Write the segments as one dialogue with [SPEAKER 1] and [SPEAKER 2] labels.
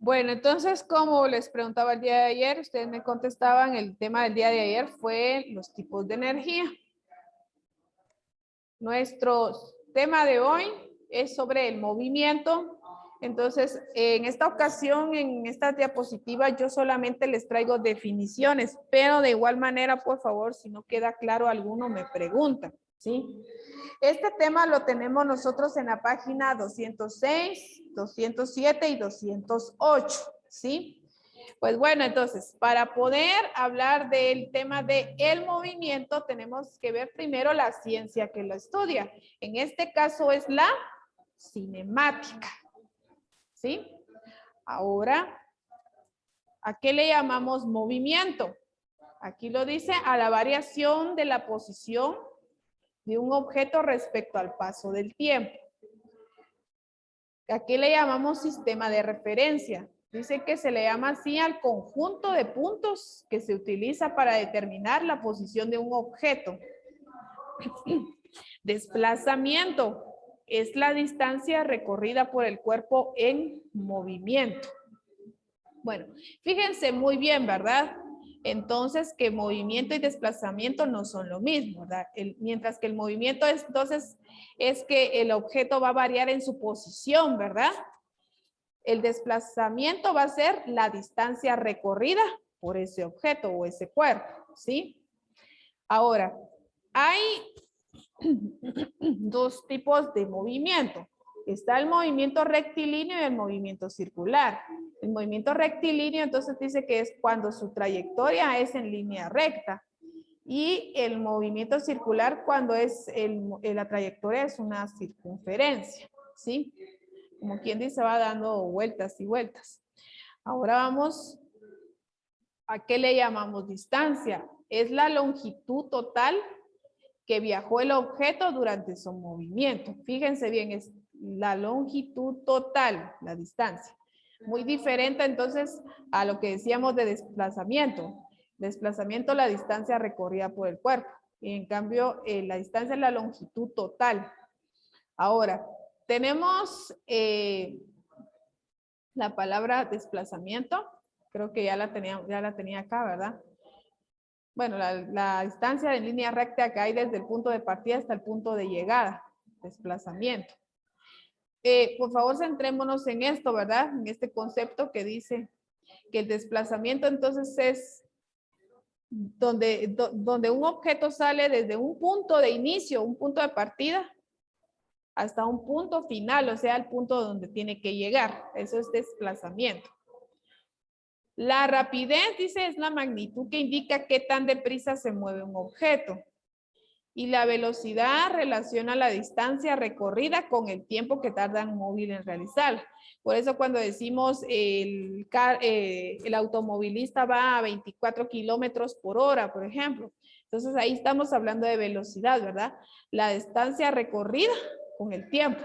[SPEAKER 1] Bueno, entonces, como les preguntaba el día de ayer, ustedes me contestaban, el tema del día de ayer fue los tipos de energía. Nuestro tema de hoy es sobre el movimiento. Entonces, en esta ocasión, en esta diapositiva, yo solamente les traigo definiciones, pero de igual manera, por favor, si no queda claro alguno, me preguntan, ¿sí? Este tema lo tenemos nosotros en la página 206, 207 y 208, ¿sí? Pues bueno, entonces, para poder hablar del tema de el movimiento, tenemos que ver primero la ciencia que lo estudia. En este caso es la cinemática, ¿sí? Ahora, ¿a qué le llamamos movimiento? Aquí lo dice, a la variación de la posición de un objeto respecto al paso del tiempo. ¿A qué le llamamos sistema de referencia? Dice que se le llama así al conjunto de puntos que se utiliza para determinar la posición de un objeto. Desplazamiento es la distancia recorrida por el cuerpo en movimiento. Bueno, fíjense muy bien, ¿verdad? Entonces, que movimiento y desplazamiento no son lo mismo, ¿verdad? Mientras que el movimiento es, entonces, es que el objeto va a variar en su posición, ¿verdad? El desplazamiento va a ser la distancia recorrida por ese objeto o ese cuerpo, ¿sí? Ahora, hay dos tipos de movimiento. Está el movimiento rectilíneo y el movimiento circular. El movimiento rectilíneo entonces dice que es cuando su trayectoria es en línea recta. Y el movimiento circular cuando es la trayectoria es una circunferencia, ¿sí? Como quien dice, va dando vueltas y vueltas. Ahora vamos, ¿a qué le llamamos distancia? Es la longitud total que viajó el objeto durante su movimiento. Fíjense bien, es la longitud total, la distancia. Muy diferente entonces a lo que decíamos de desplazamiento. Desplazamiento, la distancia recorrida por el cuerpo. Y en cambio, la distancia es la longitud total. Ahora, tenemos la palabra desplazamiento. Creo que ya la tenía acá, ¿verdad? Bueno, la distancia en línea recta que hay desde el punto de partida hasta el punto de llegada, desplazamiento. Por favor, centrémonos en esto, ¿verdad? En este concepto que dice que el desplazamiento entonces es donde un objeto sale desde un punto de inicio, un punto de partida, hasta un punto final, o sea, el punto donde tiene que llegar. Eso es desplazamiento. La rapidez, dice, es la magnitud que indica qué tan deprisa se mueve un objeto. Y la velocidad relaciona la distancia recorrida con el tiempo que tarda un móvil en realizar. Por eso cuando decimos el automovilista va a 24 kilómetros por hora, por ejemplo. Entonces ahí estamos hablando de velocidad, ¿verdad? La distancia recorrida con el tiempo.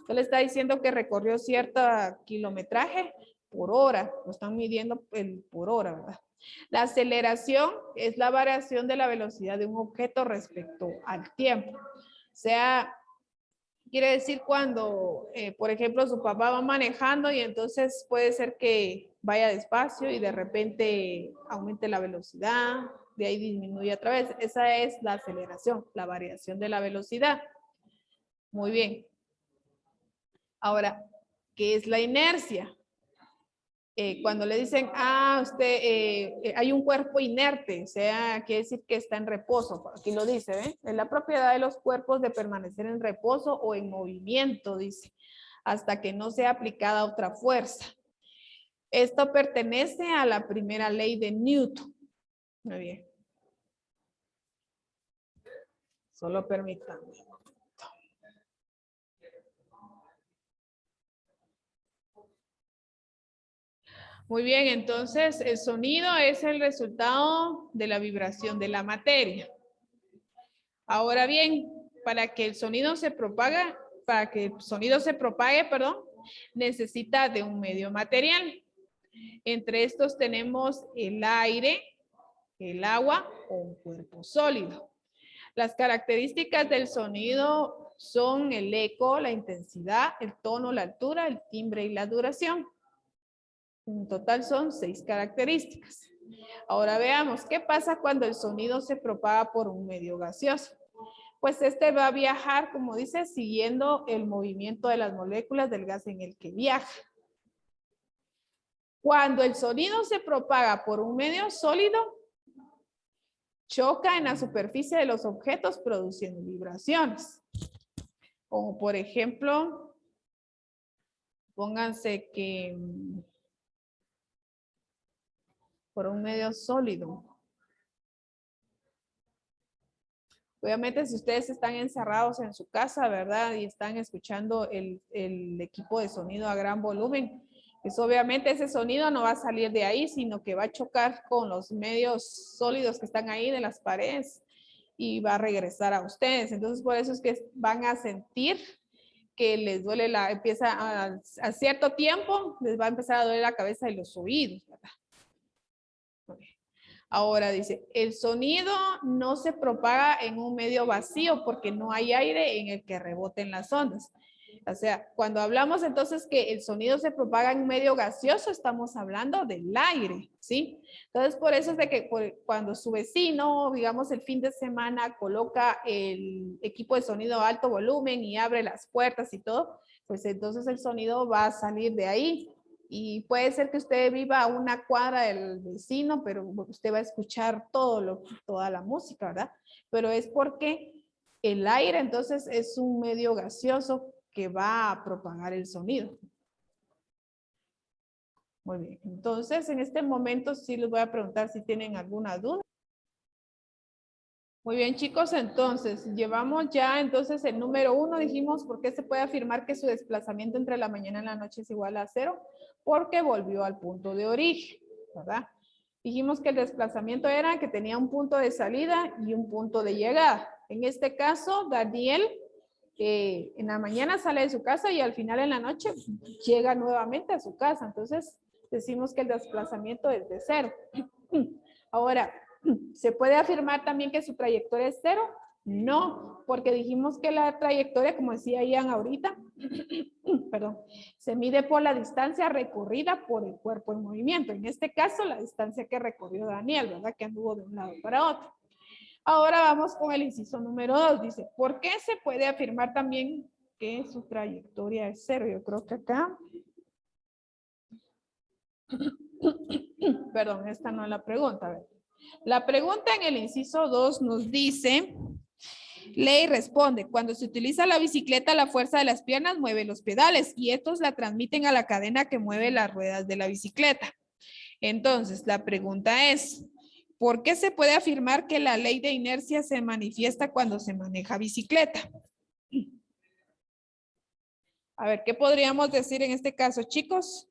[SPEAKER 1] Él está diciendo que recorrió cierto kilometraje por hora. Lo están midiendo por hora, ¿verdad? La aceleración es la variación de la velocidad de un objeto respecto al tiempo. O sea, quiere decir cuando, por ejemplo, su papá va manejando y entonces puede ser que vaya despacio y de repente aumente la velocidad, de ahí disminuye otra vez. Esa es la aceleración, la variación de la velocidad. Muy bien. Ahora, ¿qué es la inercia? Cuando le dicen, hay un cuerpo inerte, o sea, quiere decir que está en reposo. Aquí lo dice, ¿ven? Es la propiedad de los cuerpos de permanecer en reposo o en movimiento, dice, hasta que no sea aplicada otra fuerza. Esto pertenece a la primera ley de Newton. Muy bien. Solo permítanme. Muy bien, entonces el sonido es el resultado de la vibración de la materia. Ahora bien, para que el sonido se propague, necesita de un medio material. Entre estos tenemos el aire, el agua o un cuerpo sólido. Las características del sonido son el eco, la intensidad, el tono, la altura, el timbre y la duración. En total son 6 características. Ahora veamos, ¿qué pasa cuando el sonido se propaga por un medio gaseoso? Pues este va a viajar, como dice, siguiendo el movimiento de las moléculas del gas en el que viaja. Cuando el sonido se propaga por un medio sólido, choca en la superficie de los objetos produciendo vibraciones. Como por ejemplo, pónganse que por un medio sólido. Obviamente, si ustedes están encerrados en su casa, ¿verdad? Y están escuchando el equipo de sonido a gran volumen, pues obviamente ese sonido no va a salir de ahí, sino que va a chocar con los medios sólidos que están ahí de las paredes y va a regresar a ustedes. Entonces, por eso es que van a sentir que les duele empieza a cierto tiempo, les va a empezar a doler la cabeza y los oídos, ¿verdad? Ahora dice, el sonido no se propaga en un medio vacío porque no hay aire en el que reboten las ondas. O sea, cuando hablamos entonces que el sonido se propaga en un medio gaseoso, estamos hablando del aire, ¿sí? Entonces, por eso es de que cuando su vecino, digamos, el fin de semana coloca el equipo de sonido a alto volumen y abre las puertas y todo, pues entonces el sonido va a salir de ahí. Y puede ser que usted viva a una cuadra del vecino, pero usted va a escuchar toda la música, ¿verdad? Pero es porque el aire entonces es un medio gaseoso que va a propagar el sonido. Muy bien, entonces en este momento sí les voy a preguntar si tienen alguna duda. Muy bien, chicos, entonces llevamos ya entonces el número 1, dijimos, ¿por qué se puede afirmar que su desplazamiento entre la mañana y la noche es igual a 0? Porque volvió al punto de origen, ¿verdad? Dijimos que el desplazamiento era que tenía un punto de salida y un punto de llegada. En este caso, Daniel en la mañana sale de su casa y al final en la noche llega nuevamente a su casa. Entonces, decimos que el desplazamiento es de 0. Ahora, ¿se puede afirmar también que su trayectoria es 0? No, porque dijimos que la trayectoria, como decía Ian ahorita, perdón, se mide por la distancia recorrida por el cuerpo en movimiento. En este caso, la distancia que recorrió Daniel, ¿verdad? Que anduvo de un lado para otro. Ahora vamos con el inciso número 2. Dice, ¿por qué se puede afirmar también que su trayectoria es 0? Yo creo que acá... Perdón, esta no es la pregunta. A ver. La pregunta en el inciso 2 nos dice, Ley responde, cuando se utiliza la bicicleta, la fuerza de las piernas mueve los pedales y estos la transmiten a la cadena que mueve las ruedas de la bicicleta. Entonces, la pregunta es, ¿por qué se puede afirmar que la ley de inercia se manifiesta cuando se maneja bicicleta? A ver, ¿qué podríamos decir en este caso, chicos?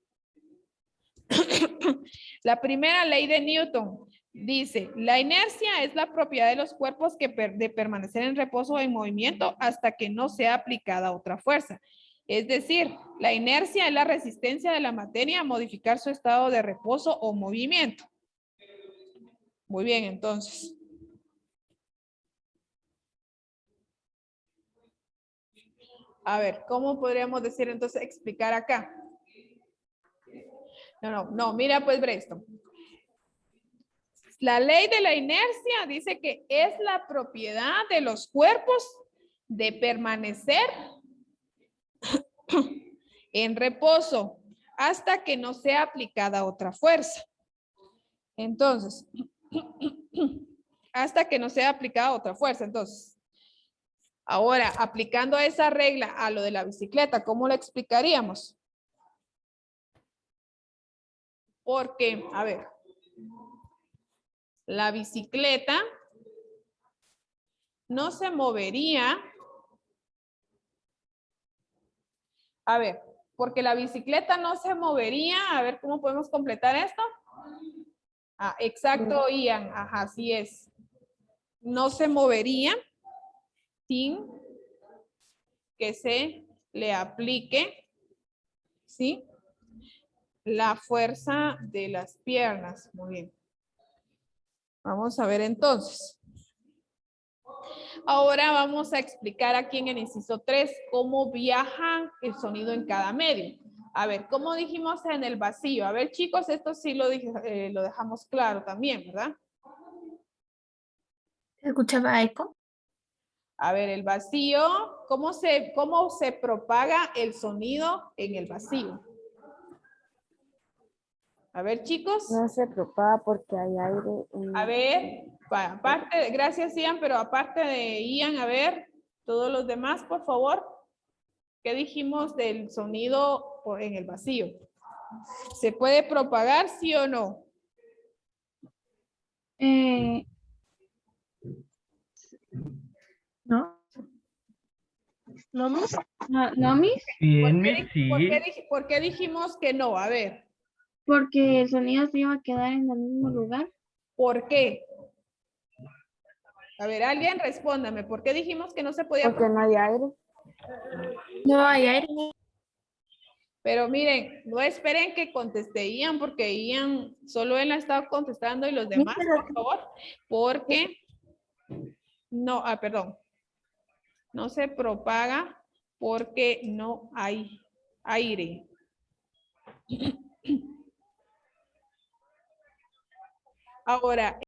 [SPEAKER 1] La primera ley de Newton dice, la inercia es la propiedad de los cuerpos de permanecer en reposo o en movimiento hasta que no sea aplicada otra fuerza. Es decir, la inercia es la resistencia de la materia a modificar su estado de reposo o movimiento. Muy bien, entonces. A ver, ¿cómo podríamos decir entonces, explicar acá? No, mira pues, Breston. La ley de la inercia dice que es la propiedad de los cuerpos de permanecer en reposo hasta que no sea aplicada otra fuerza. Entonces, hasta que no sea aplicada otra fuerza. Entonces, ahora, aplicando esa regla a lo de la bicicleta, ¿cómo lo explicaríamos? Porque, a ver, la bicicleta no se movería. A ver, porque la bicicleta no se movería. A ver, ¿cómo podemos completar esto? Ah, exacto, Ian. Ajá, así es. No se movería sin que se le aplique, ¿sí? La fuerza de las piernas. Muy bien. Vamos a ver entonces. Ahora vamos a explicar aquí en el inciso 3 cómo viaja el sonido en cada medio. A ver, ¿cómo dijimos en el vacío? A ver, chicos, esto sí lo dejamos claro también, ¿verdad?
[SPEAKER 2] ¿Escuchaba eco?
[SPEAKER 1] A ver, el vacío, cómo se propaga el sonido en el vacío? A ver, chicos.
[SPEAKER 3] No se propaga porque hay aire
[SPEAKER 1] A ver, aparte, gracias Ian, pero aparte de Ian, a ver, todos los demás, por favor. ¿Qué dijimos del sonido en el vacío? ¿Se puede propagar, sí o no?
[SPEAKER 2] ¿No? ¿No, Miss? No, Miss,
[SPEAKER 4] Bien, Miss, sí.
[SPEAKER 1] ¿Por qué dijimos que no? A ver,
[SPEAKER 2] porque el sonido se iba a quedar en el mismo lugar.
[SPEAKER 1] ¿por qué? A ver, alguien respóndame. ¿Por qué dijimos que no se podía
[SPEAKER 3] porque no hay aire.
[SPEAKER 2] No hay aire.
[SPEAKER 1] Pero miren, no esperen que conteste Ian, porque Ian solo él ha estado contestando y los demás, por favor, porque no, perdón, no se propaga porque no hay aire. Ahora,